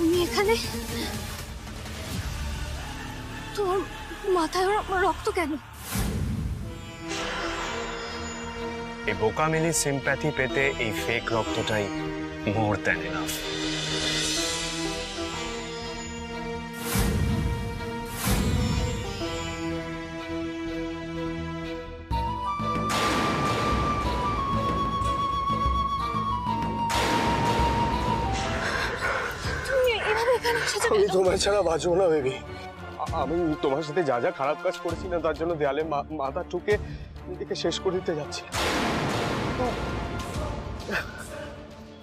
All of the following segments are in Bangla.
তুমি এখানে? তোমার মাথায় রক্ত কেন? এই বোকামিলি সিম্প্যাথি পেতে এই ফেক রক্তটাই মোর দ্যান এনাফ। আমি তোমার ছাড়া বাঁচবো না বেবি। আমি তোমার সাথে যা যা খারাপ কাজ করেছি না তার জন্য দেয়ালে মাথা ঠুকে নিজেকে শেষ করে দিতে যাচ্ছি।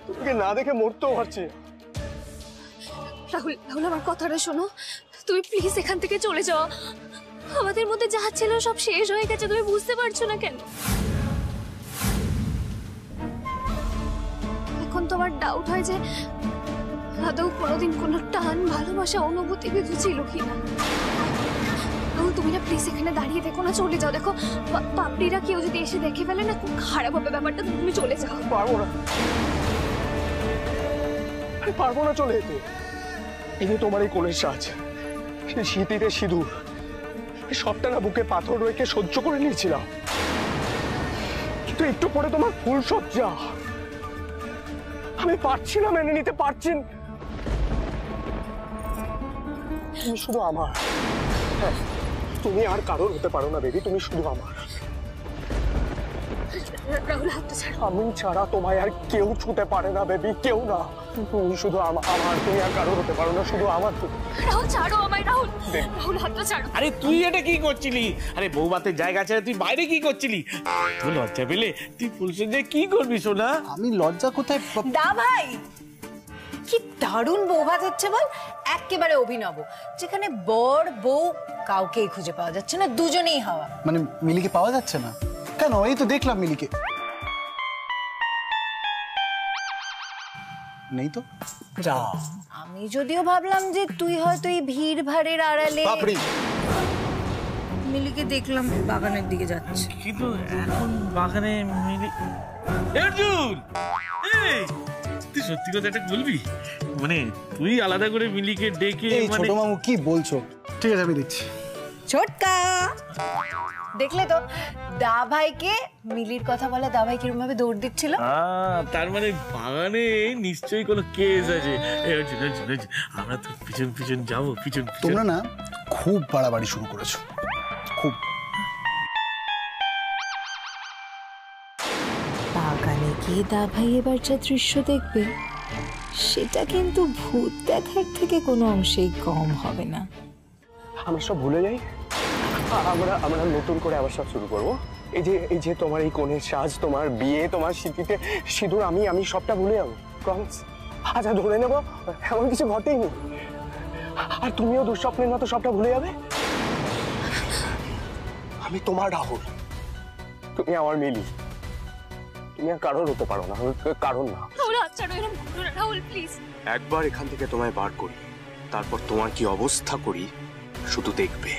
তোমাকে না দেখে মরতেও পারছি। রাহুল, রাহুল আমার কথাটা শোনো, তুমি প্লিজ এখান থেকে চলে যাও। আমাদের মধ্যে যা ছিল সব শেষ হয়ে গেছে, তুমি বুঝতে পারছো না কেন? এখন তোমার ডাউট হয় যে আদৌ কোনোদিন কোনো টান, ভালোবাসা, অনুভূতি কিছু ছিল কিনা। রাহুল তুমি না প্লিজ এখানে দাঁড়িয়ে দেখো না, চলে যাও। দেখো পাপড়িরা কেউ যদি এসে দেখে ফেলে না, খুব খারাপ হবে ব্যাপারটা। তুমি চলে যাও। পারবো না, পারবো না চলে যেতে। এই যে তোমার এই কোলের সাজ, শীতিতে সিঁদুর, সবটা না বুকে পাথর রেখে সহ্য করে নিয়েছিলাম, কিন্তু একটু পরে তোমার ফুল সজ্জা আমি পারছি না, মেনে নিতে পারছি না। তুমি শুধু আমার, তুমি আর কারোর হতে পারো না বেবি, তুমি শুধু আমার। রাহুল হাতটা ছাড়ো। আমি ছাড়া তোমায় আর কেউ ছুতে পারে না বেবি, কেউ না। তুমি শুধু আমার, তুমি আর কারোর হতে পারো না, শুধু আমার। রাহুল ছাড়ো আমায়, রাহুল, রাহুল হাতটা ছাড়ো। আরে তুই এটা কি করছিলি? আরে বৌভাতের জায়গা ছেড়ে তুই বাইরে কি করছিলি? তুই লজ্জা পেলে তুই ফুলসজ্জায় কি করবি সোনা? আমি লজ্জা কোথায়? দা ভাই কি দারুণ বৌভাত হচ্ছে বল, একেবারে অভিনব, যেখানে বর বউ কাউকেই খুঁজে পাওয়া যাচ্ছে না, দুজনেই হওয়া। মানে মিলিকে পাওয়া যাচ্ছে না কেন? এই তো দেখলাম মিলিকে নেই তো। যা, আমি যদিও ভাবলাম যে তুই হয়তো এই ভিড় ভাড়ের আড়ালে। মিলিকে দেখলাম বাগানের দিকে যাচ্ছে, কিন্তু এখন বাগানে মিলি। অর্জুন, এই তুই সত্যি কথা একটা বলবি? মানে তুই আলাদা করে মিলিকে ডেকে? ছোট মামু কি বলছো? ঠিক আছে আমি দেখছি। ছোটকা দেখলে তো দা ভাইকে মিলির কথা বলে দা ভাই কিরকম ভাবে দৌড় দিচ্ছিল। তার মানে বাগানে নিশ্চয়ই কোনো কেস আছে। অর্জুন অর্জুন অর্জুন, আমরা তো পিছন পিছন যাবো, পিছন। তোমরা না খুব বাড়াবাড়ি শুরু করেছো, খুব। বাগানে গিয়ে দা ভাই এবার যা দৃশ্য দেখবে সেটা কিন্তু ভূত দেখার থেকে কোনো অংশেই কম হবে না। আমরা সব ভুলে যাই, আমরা নতুন করে আবার সব শুরু করবো। এই যে তোমার এই কোণের সাজ, তোমার বিয়ে, তোমার স্মৃতিতে সিঁদুর, আমি সবটা ভুলে যাবো, প্রমিস। আচ্ছা ধরে নেবো এমন কিছু ঘটেইনি, আর তুমিও দুঃস্বপ্নের মতো সবটা ভুলে যাবে। আমি তোমার রাহুল, তুমি আমার মিলি, তুমি আর কারোর হতে পারো না, কারণ না। রাহুল প্লিজ, একবার এখান থেকে তোমায় বার করি, তারপর তোমার কি অবস্থা করি শুধু দেখবে।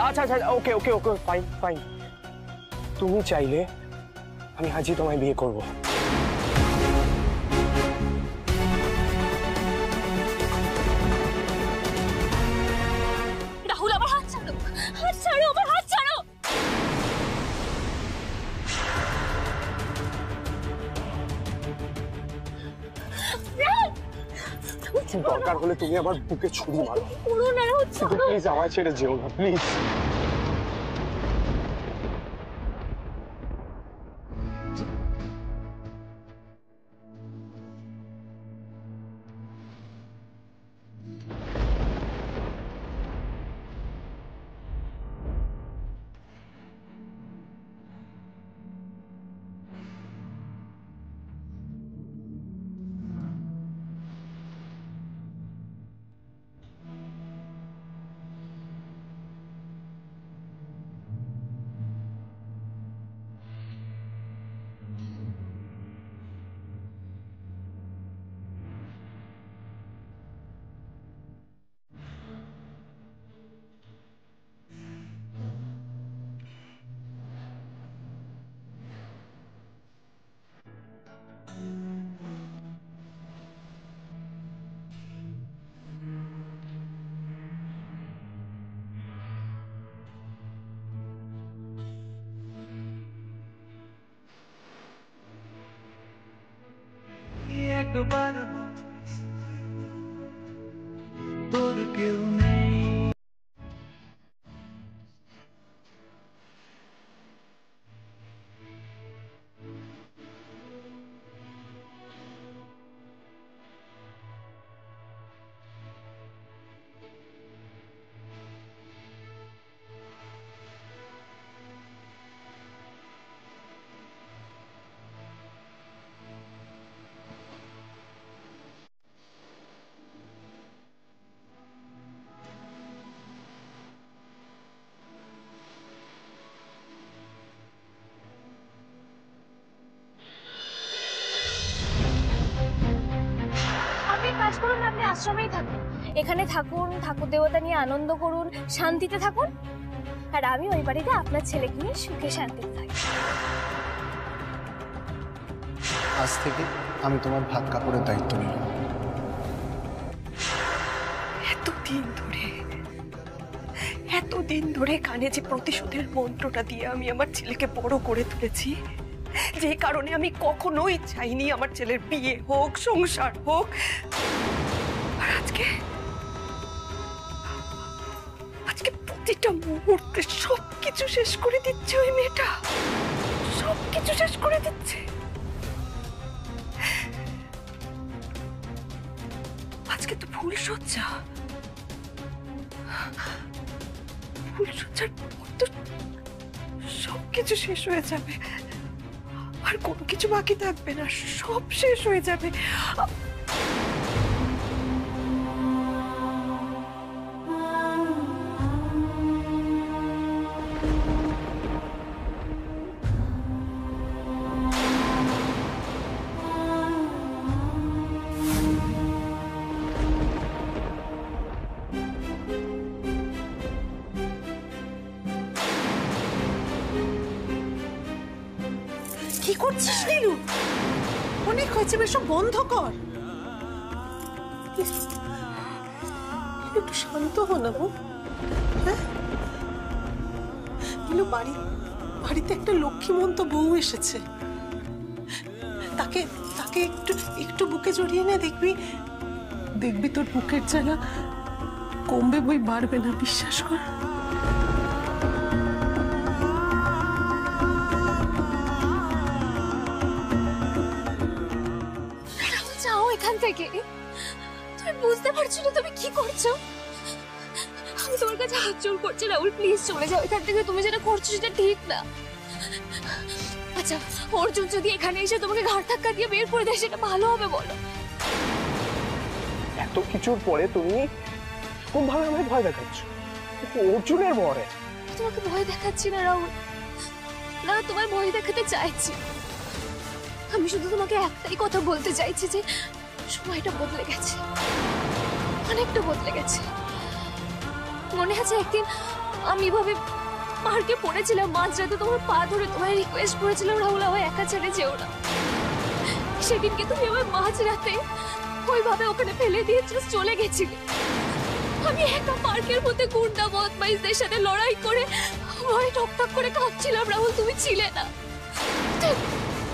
আচ্ছা আচ্ছা, ওকে ওকে ওকে, ফাইন ফাইন। তুমি চাইলে আমি আজই তোমায় বিয়ে করবো। রাহুল আমার হাত ছাড়ো, হাত ছাড়ো, আমার হাত ছাড়ো। দরকার হলে তুমি আমার বুকে ছুরি মারো, পুরো না রাহুল, প্লিজ আমায় ছেড়ে যেও না, প্লিজ। একবার তোর কেউ নেই। আপনি কাজ করুন, আপনি আশ্রমেই থাকুন, এখানে থাকুন, ঠাকুর দেবতা নিয়ে আনন্দ করুন, শান্তিতে থাকুন। আর আমি ওই বাড়িতে আপনার ছেলেকে নিয়ে সুখে শান্তিতে থাকি। আজ থেকে আমি তোমার ভাত কাপড়ের দায়িত্ব নিলাম। এতদিন ধরে কানে যে প্রতিশোধের মন্ত্রটা দিয়ে আমি আমার ছেলেকে বড় করে তুলেছি, যে কারণে আমি কখনোই চাইনি আমার ছেলের বিয়ে হোক, সংসার হোক, আর আজকে প্রতিটা মুহূর্তে সবকিছু শেষ করে দিচ্ছে ওই মেয়েটা, সবকিছু শেষ করে দিচ্ছে। আজকে তো ফুলসজ্জা, ফুলসজ্জার পর তো সবকিছু শেষ হয়ে যাবে, আর কোনো কিছু বাকি থাকবে না, সব শেষ হয়ে যাবে। কি করছিস নীলু? অনেক হয়েছে, এসব বন্ধ কর। একটু শান্ত হো না বউ। হ্যাঁ নীলু, বাড়িতে একটা লক্ষ্মীমন্ত বউ এসেছে, তাকে একটু বুকে জড়িয়ে নে, দেখবি তোর বুকের জ্বালা কমবে, বই বাড়বে না, বিশ্বাস কর। এখান থেকে তুমি বুঝতে পারছো না তুমি কি করছো? আমি তোমার কাছে হাত জোড় করছি, রাহুল প্লিজ চলে যাও এখান থেকে, তুমি যেটা করছো সেটা ঠিক না। আচ্ছা অর্জুন যদি এখানে এসে তোমাকে ঘাড় ধাক্কা দিয়ে বের করে দেয়, সেটা ভালো হবে বলো? এত কিছুর পরে তুমি খুব ভালো আমায় ভয় দেখাচ্ছ, অর্জুনের ভয়ে। তোমাকে ভয় দেখাচ্ছি না রাহুল, না তোমায় ভয় দেখাতে চাইছি। আমি শুধু তোমাকে একটাই কথা বলতে চাইছি যে সময়টা বদলে গেছে, অনেকটা বদলে গেছে। মনে আছে একদিন আমি এভাবে পার্কে পড়েছিলাম, মাঝরাতে তোমার পা ধরে তোমায় রিকোয়েস্ট করেছিলাম রাহুল আমায় একা ছেড়ে যেও না। সেদিনকে তুমি আমায় মাঝরাতে ওইভাবে ওখানে ফেলে দিয়ে চলে গেছিলে। আমি একা পার্কের মধ্যে গুন্ডা বদমাইশদের সাথে লড়াই করে ভয়ে টকটক করে কাঁপছিলাম রাহুল, তুমি ছিলে না।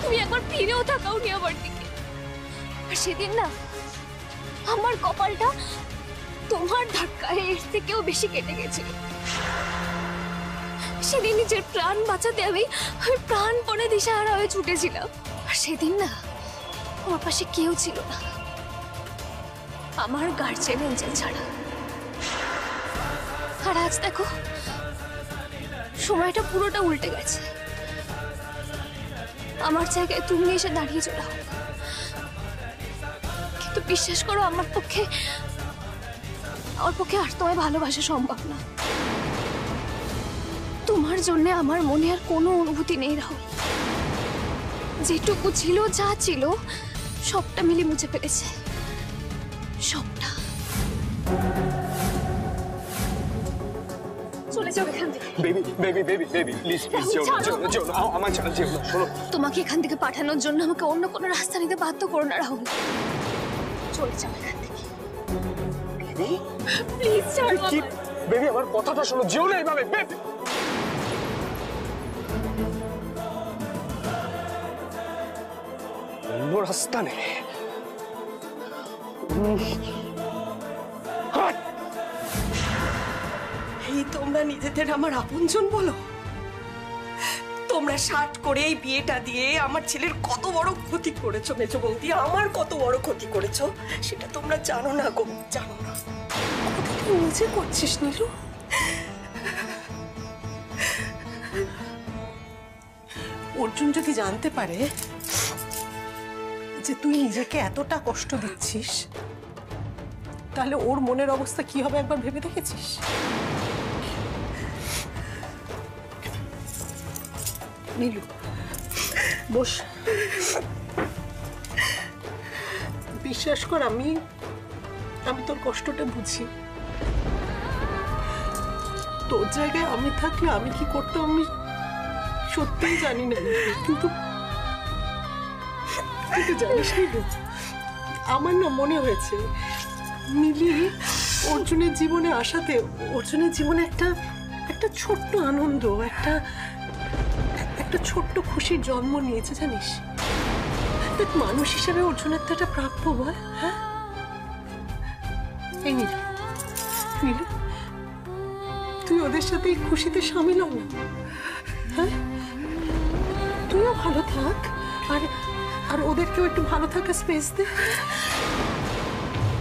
তুমি একবার ফিরেও তাকাওনি আমার দিকে। আর সেদিন না আমার কপালটা তোমার ধাক্কায় এর থেকেও বেশি কেটে গেছিল। সেদিন নিজের প্রাণ বাঁচাতে আমি প্রাণপণে দিশাহারা হয়ে ছুটেছিলাম। আর সেদিন না আমার পাশে কেউ ছিল না, আমার গার্জিয়ান এঞ্জেল ছাড়া। আর আজ দেখো সময়টা পুরোটা উল্টে গেছে, আমার জায়গায় তুমি এসে দাঁড়িয়ে চলো। কিন্তু বিশ্বাস করো আমার পক্ষে আর তোমায় ভালোবাসা সম্ভব না। তোমার জন্য আমার মনে আর কোনো অনুভূতি নেই রাহুল। যেটুকু ছিল, যা ছিল সবটা মিলে মুছে ফেলেছে, সবটা। চলে যাও এখান থেকে। বেবি প্লিজ যেও না, আমার ছাড়া যেও না। শোনো, তোমাকে এখান থেকে পাঠানোর জন্য আমাকে অন্য কোনো রাস্তা নিতে বাধ্য করো না রাহুল। চলে যাও এখান থেকে প্লিজ। কি বেবি, আমার কথাটা শোনো, যেও না এইভাবে। বেবি অন্য রাস্তা নেই, এই তোমরা নিজেদের আমার আপনজন বলো? তোমরা শার্ট করে এই বিয়েটা দিয়ে আমার ছেলের কত বড় ক্ষতি করেছো মেজো বৌদি, আমার কত বড় ক্ষতি করেছো সেটা তোমরা জানো না গো, জানো না। কথা তুই নিজে করছিস নীলু। অর্জুন যদি জানতে পারে যে তুই নিজেকে এতটা কষ্ট দিচ্ছিস, তাহলে ওর মনের অবস্থা কি হবে একবার ভেবে দেখেছিস? নীলু বস, বিশ্বাস কর আমি তোর কষ্টটা বুঝি। তোর জায়গায় আমি থাকলে আমি কি করতাম আমি সত্যিই জানি না, কিন্তু জানিস নীলু, আমার না মনে হয়েছে মিলি অর্জুনের জীবনে আসাতে অর্জুনের জীবনে একটা ছোট্ট আনন্দ, একটা ছোট্ট খুশির জন্ম নিয়েছে জানিস। দেখ মানুষ হিসেবে অর্জুনের তো একটা প্রাপ্য, বল? হ্যাঁ এই নীলু, নীলু তুই ওদের সাথে এই খুশিতে সামিল হ না। হ্যাঁ তুইও ভালো থাক, আর ওদেরকেও একটু ভালো থাকার স্পেস দে।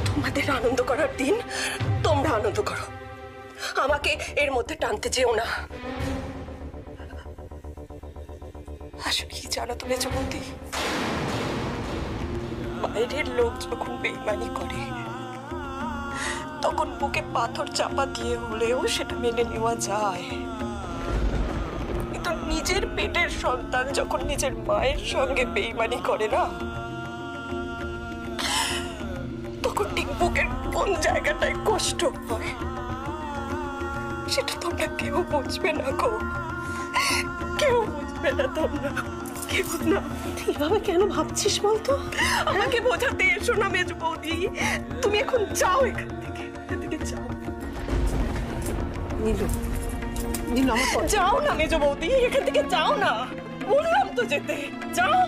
তোমাদের আনন্দ করার দিন তোমরা আনন্দ করো, আমাকে এর মধ্যে টানতে যেও না। আসলে কি জানো তো মেজো বৌদি, বাইরের লোক যখন বেইমানি করে তখন বুকে পাথর চাপা দিয়ে হলেও সেটা মেনে নেওয়া যায়, কিন্তু নিজের পেটের সন্তান যখন নিজের মায়ের সঙ্গে বেইমানি করে না, তখন ঠিক বুকের কোন জায়গাটায় কষ্ট হয় সেটা তোমরা কেউ বুঝবে না গো, কেউ বুঝবে না, তোমরা কেউ না। এভাবে কেন ভাবছিস বলতো? আমাকে বোঝাতে এসো না মেজো বৌদি, তুমি এখন যাও এখান থেকে যাও। নীলু, নীলু আমার যাও না মেজো বৌদি, এখান থেকে যাও না, বললাম তো যেতে, যাও।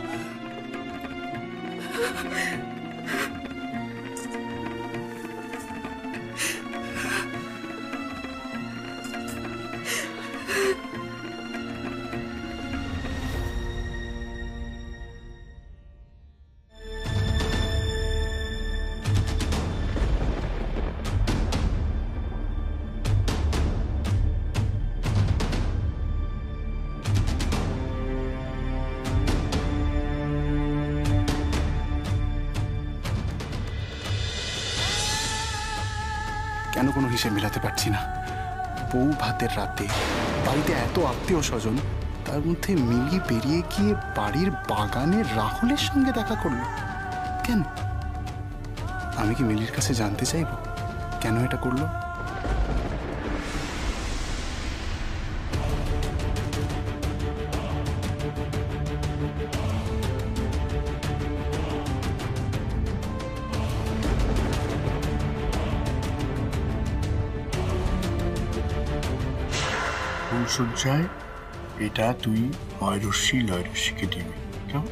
কেন কোনো হিসেব মেলাতে পারছি না। বউ ভাতের রাতে বাড়িতে এত আত্মীয় স্বজন, তার মধ্যে মিলি বেরিয়ে গিয়ে বাড়ির বাগানে রাহুলের সঙ্গে দেখা করলো কেন? আমি কি মিলির কাছে জানতে চাইবো কেন এটা করলো? ফুলসজ্জায় এটা তুই ময়ূরশ্রী লয়রশ্রীকে দিবি, কেমন?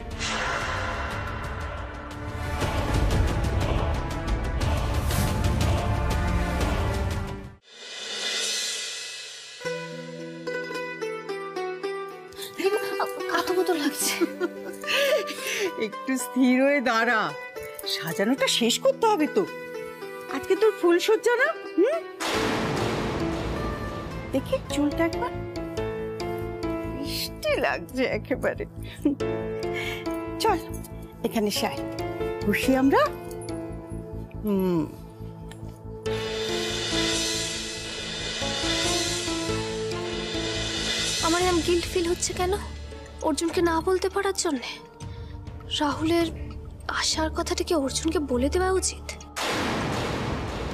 মতো লাগছে। একটু স্থির হয়ে দাঁড়া, সাজানোটা শেষ করতে হবে তো। আজকে তোর ফুলসজ্জা না? দেখি চুলটা একবার, মিষ্টি লাগছে একেবারে। চল এখানে শাই বসি আমরা। আমার এরকম গিল্ট ফিল হচ্ছে কেন অর্জুনকে না বলতে পারার জন্য? রাহুলের আসার কথাটা কি অর্জুনকে বলে দেওয়া উচিত?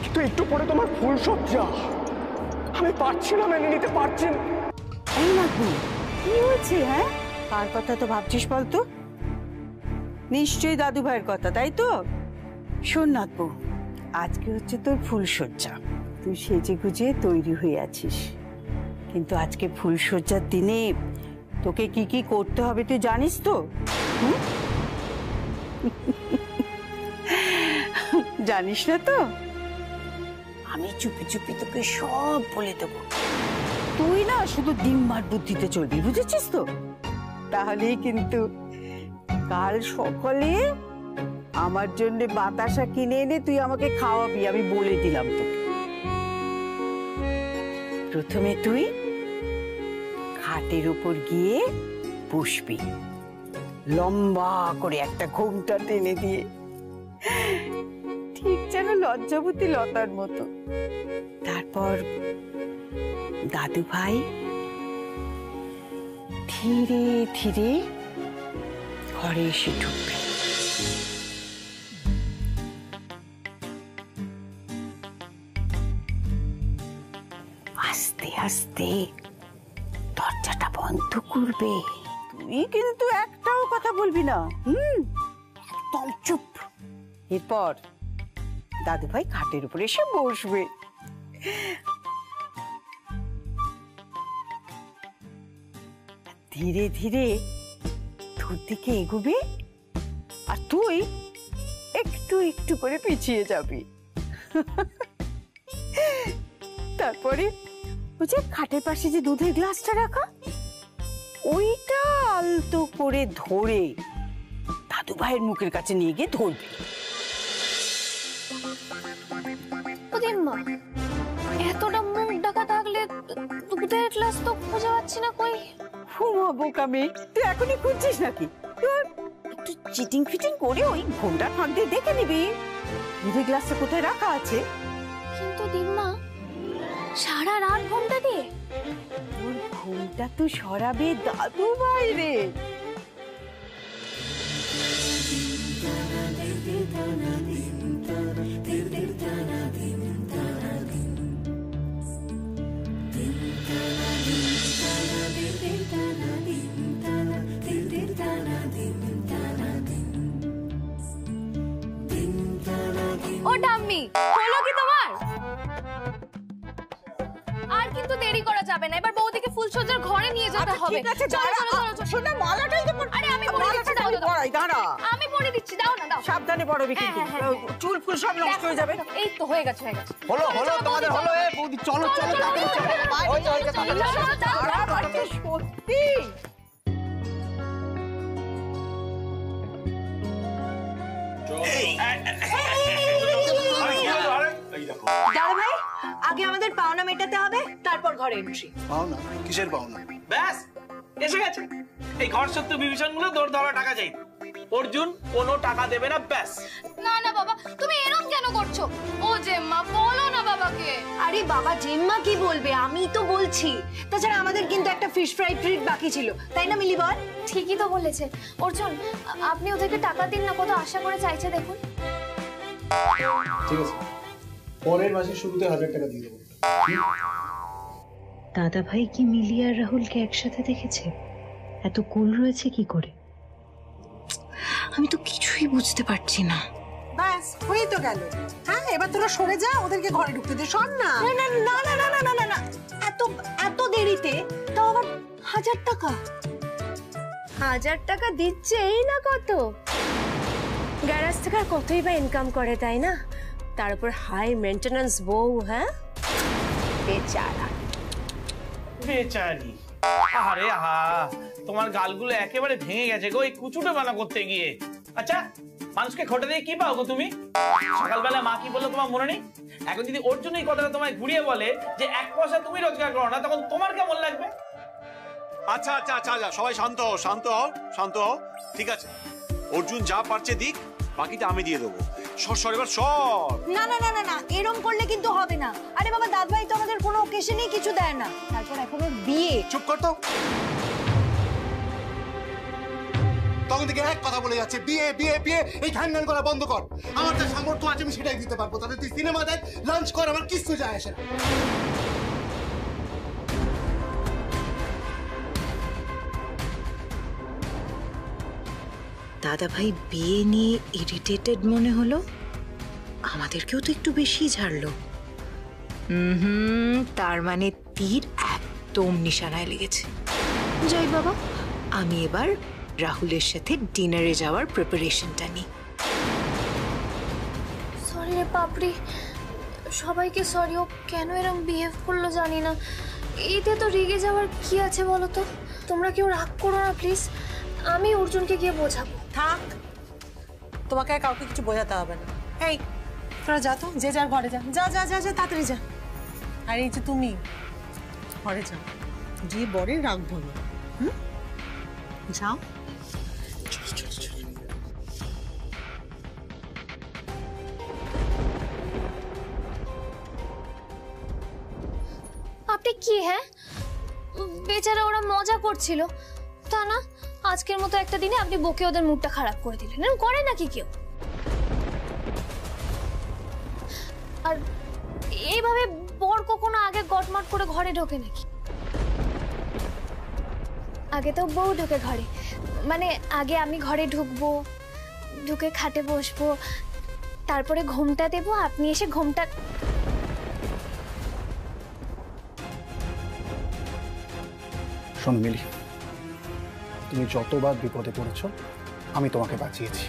কিন্তু একটু পরে তোমার ফুলসজ্জা, আমি পারছি না, মেনে নিতে পারছি না। এই নাকু কি হয়েছে? হ্যাঁ কার কথা তো ভাবছিস বলতো? নিশ্চয়ই দাদু ভাইয়ের কথা, তাই তো? শোন নাকু, আজকে হচ্ছে তোর ফুলসজ্জা, তুই সেজে গুজে তৈরি হয়ে আছিস, কিন্তু আজকে ফুলসজ্জার দিনে তোকে কি কি করতে হবে তুই জানিস তো? জানিস না তো, আমি চুপি চুপি তোকে সব বলে দেবো। তুই না শুধু ডিম্বার বুদ্ধিতে চলবি, বুঝেছিস তো? তাহলেই কিন্তু কাল সকালে আমার জন্য বাতাসা কিনে এনে তুই আমাকে খাওয়াবি, আমি বলে দিলাম তোকে। প্রথমে তুই খাটের উপর গিয়ে বসবি, লম্বা করে একটা ঘোমটা টেনে দিয়ে, ঠিক যেন লজ্জাবতী লতার মতো। তারপর দাদু ভাই ধীরে ধীরে ঘরে এসে ঢুকবে। আস্তে আস্তে দরজাটা বন্ধ করবে। তুই কিন্তু একটাও কথা বলবি না, একদম চুপ। এরপর দাদু ভাই খাটের উপরে এসে বসবে। ধীরে ধীরে তোর দিকে এগোবে, আর তুই একটু একটু করে পিছিয়ে যাবি। তারপরে ওই যে খাটের পাশে যে দুধের গ্লাসটা রাখা, ওইটা আলতো করে ধরে দাদু ভাইয়ের মুখের কাছে নিয়ে গিয়ে ধরবি। মা, এতটা মুখ ঢাকা থাকলে দুধের গ্লাস তো খুঁজে পাচ্ছি না কই। হুমা বোকামি, তুই এখনই খুঁজছিস নাকি? তোর একটু চিটিং ফিটিং করে ওই ঘোমটার ফাঁক দিয়ে দেখে নিবি দুধের গ্লাসটা কোথায় রাখা আছে। কিন্তু দিম্মা, সারা রাত ঘুমটা দিয়ে? ওর ঘুমটা তো সরাবে দাদু ভাই রে। ও ডাম্মি, হলো কি তোমার? আর কিন্তু দেরি করা যাবে না, এবার বৌদিকে ফুলসজ্জার ঘরে নিয়ে যেতে হবে। ঠিক আছে, শোনা মালাটাই তো আরে আমি পরে দিচ্ছি, দাও দাও। আমি পরে দিচ্ছি, দাও না দাও। সাবধানে পড়বি কিন্তু, চুল ফুল সব নষ্ট হয়ে যাবে। এই তো হয়ে গেছে, হয়ে গেছে। হলো হলো তোমাদের হলো। এ বৌদি চলো চলো সত্যি দাদা ভাই, আগে আমাদের পাওনা মেটাতে হবে, তারপর ঘরে এন্ট্রি। পাওনা? কিসের পাওনা? ব্যাস এসে গেছে। এই ঘর সত্য বিভীষণ গুলো দৌড় ধরা টাকা চাই। অর্জুন কোনো টাকা দেবে না, ব্যাস। না না বাবা, তুমি এরকম কেন করছো? ও জেম্মা, বলো না বাবাকে। আরে বাবা, জেম্মা কি বলবে, আমি তো বলছি। তাছাড়া আমাদের কিন্তু একটা ফিশ ফ্রাই ট্রিট বাকি ছিল, তাই না মিলি বল? ঠিকই তো বলেছে অর্জুন। আপনি ওদেরকে টাকা দিন না, কত আশা করে চাইছে দেখুন। ঠিক আছে, পরের মাসের শুরুতে 1000 টাকা দিয়ে দেবো। দাদা ভাই কি মিলি আর রাহুলকে একসাথে দেখেছে? এত কুল রয়েছে কি করে? আমি তো কিছুই বুঝতে পারছি না। ব্যাস হয়ে তো গেল। হ্যাঁ, এবার তোরা সরে যা, ওদেরকে ঘরে ঢুকতে দে। শোন না, না না না না না না না না, এত এত দেরিতে তাও আবার 1000 টাকা। 1000 টাকা দিচ্ছেই না কত? গ্যারাজ থেকে আর কতই বা ইনকাম করে, তাই না? তার উপর হাই মেইনটেনেন্স বউ। হ্যাঁ, বেচারা বেচারি। আরে আহা, তোমার গালগুলো একেবারে ভেঙে গেছে গো এই কুচুটে বানা করতে গিয়ে। আচ্ছা, মানুষকে খোটা দিয়ে কি পাও গো তুমি? সকালবেলা মা কি বললো তোমার মনে নেই? এখন যদি ওর জন্য এই কথাটা তোমায় ঘুরিয়ে বলে যে 1 পয়সা তুমি রোজগার করো না, তখন তোমার কেমন লাগবে? আচ্ছা আচ্ছা আচ্ছা, সবাই শান্ত হও, শান্ত হও, শান্ত হও। ঠিক আছে, অর্জুন যা পারছে দিক, বাকিটা আমি দিয়ে দেবো। সর এবার সর। না না না না না, এরকম করলে কিন্তু হবে না। আরে বাবা, দাদা ভাই তো আমাদের কোনো অকেশনেই কিছু দেয় না। তারপর এখন ওর বিয়ে। চুপ কর তো। তখন থেকে এক কথা বলে যাচ্ছে, বিয়ে বিয়ে বিয়ে। এই ঘ্যান ঘ্যান করা বন্ধ কর। আমার যা সামর্থ্য আছে আমি সেটাই দিতে পারবো। তাহলে তুই সিনেমা দেখ, লাঞ্চ কর, আমার কিছু যায় আসে না। দাদা ভাই বিয়ে নিয়ে ইরিটেটেড মনে হলো, আমাদেরকেও তো একটু বেশি ঝাড়লো। তার মানে তীর একদম নিশানায় লেগেছে। জয় বাবা, আমি এবার রাহুলের সাথে ডিনারে যাওয়ার প্রিপারেশনটা নিই। সরি রে পাপড়ি, সবাইকে সরি। ও কেন এরকম বিহেভ করলো জানি না। এতে তো রেগে যাওয়ার কি আছে বলো তো? তোমরা কেউ রাগ করো না প্লিজ, আমি অর্জুনকে গিয়ে বোঝাবো। থাক, তোমাকে আর কাউকে কিছু বোঝাতে হবে না। এই তোরা যা তো, যে যার ঘরে যা, যা যা যা যা তাড়াতাড়ি যা। আর এই যে তুমি ঘরে যাও, গিয়ে বরের রাগ ভাঙো। যাও। আপনি কি, হ্যাঁ বেচারা ওরা মজা করছিল তা না, আজকের মতো একটা দিনে আপনি বকে ওদের মুডটা খারাপ করে দিলেন। এরকম করে নাকি কেউ? আর এইভাবে বর কখনো আগে গটমাট করে ঘরে ঢোকে নাকি? আগে তো বউ ঢোকে ঘরে, মানে আগে আমি ঘরে ঢুকবো, ঢুকে খাটে বসবো, তারপরে ঘুমটা দেবো, আপনি এসে ঘুমটা। শোনো মিলি, তুমি যতবার বিপদে পড়েছ আমি তোমাকে বাঁচিয়েছি।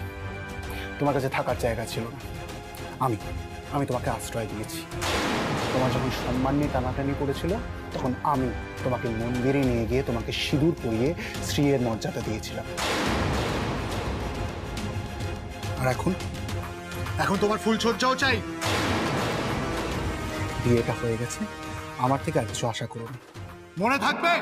তোমার কাছে থাকার জায়গা ছিল না, আমি তোমাকে আশ্রয় দিয়েছি। তোমার যখন সম্মান নিয়ে টানাটানি করেছিল তখন আমি তোমাকে মন্দিরে নিয়ে গিয়ে তোমাকে সিঁদুর পরিয়ে স্ত্রীর মর্যাদা দিয়েছিলাম। আর এখন তোমার ফুলসজ্জাও চাই। বিয়েটা হয়ে গেছে, আমার থেকে আর কিছু আশা করো না, মনে থাকবে।